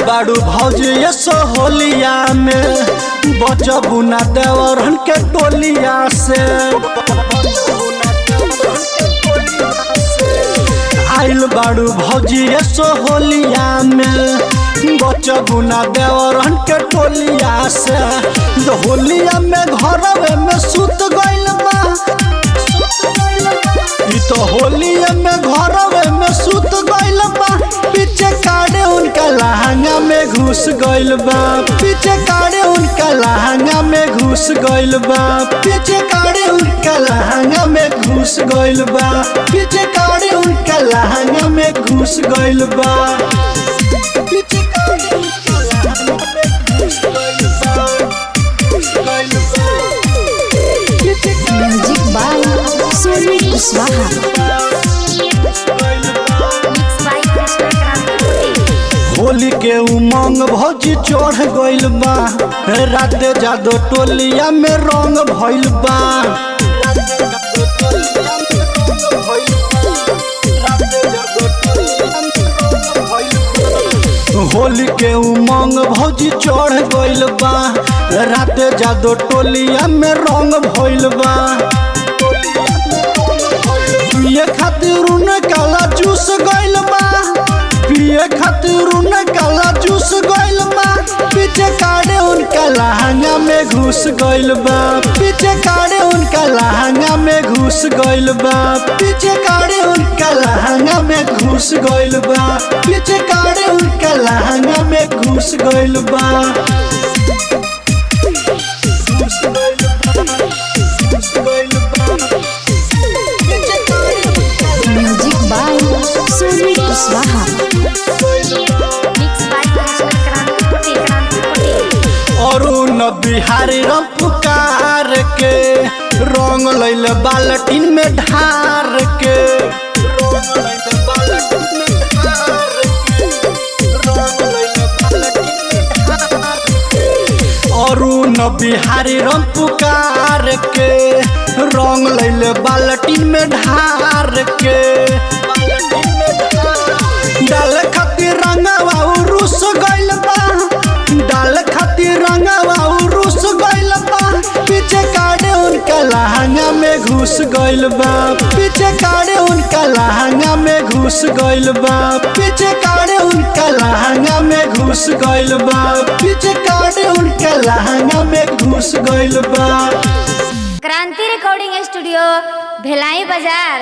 बाड़ू भौजी ये सोहलिया में बचबू ना देवरन के टोलिया से। आइल बाड़ू भौजी ये सोहलिया में बचबू ना देवरन के टोलिया से। होलिया में घरवे में सुत गइल बा, ई तो होलिया में घरवे में सुत गइल बा। पीछे काड़े उनका लहंगा में घुस गइल बा, पीछे काड़े उनका लहंगा में घुस गइल बा, पीछे काड़े उनका लहंगा में घुस गइल बा, पीछे काड़े उनका लहंगा में घुस गइल बा, पीछे काड़े उनका लहंगा में घुस गइल बा, घुस गइल बा। Music by Sonu Kushwaha. होली के उमंग भौजी चढ़ गइल बा, राते जादो टोलिया में रंग भइल बा। होली के उमंग भौजी चढ़ गइल बा, राते जादो टोलिया में रंग भइल बा। पिए खातिर उन काला जूस गइल बा, पिए खातिर उन काला जूस गइल बा। पीछे काड़े उनका लहंगा में घुस गइल बा, पीछे काड़े उनका लहंगा में घुस गइल बा, पीछे काड़े उनका लहंगा में घुस गइल बा, पीछे काड़े उनका लहंगा में घुस गइल बा, घुस गइल बा, घुस गइल बा। Music by Sonu Kushwaha. अरुण बिहारी रंग पुकार के रंग लैल बाल्टीन में ढार के, रंग लैल बाल्टीन में ढार के, रंग लैल बाल्टीन में ढार के। अरुण बिहारी रंग पुकार के रंग लैल बाल्टीन में ढार के, डाल खातिर रंगवा रुस गइल बा, डाल खातिर रंगवा रुस गइल बा। पीछे काड़े उनका लहंगा में घुस गइल बा, पीछे काड़े उनका लहंगा में घुस गइल बा, पीछे काड़े उनका लहंगा में घुस गइल बा, पीछे काड़े उनका लहंगा में घुस गइल बा। क्रांति रिकॉर्डिंग स्टूडियो भिलाई बाजार।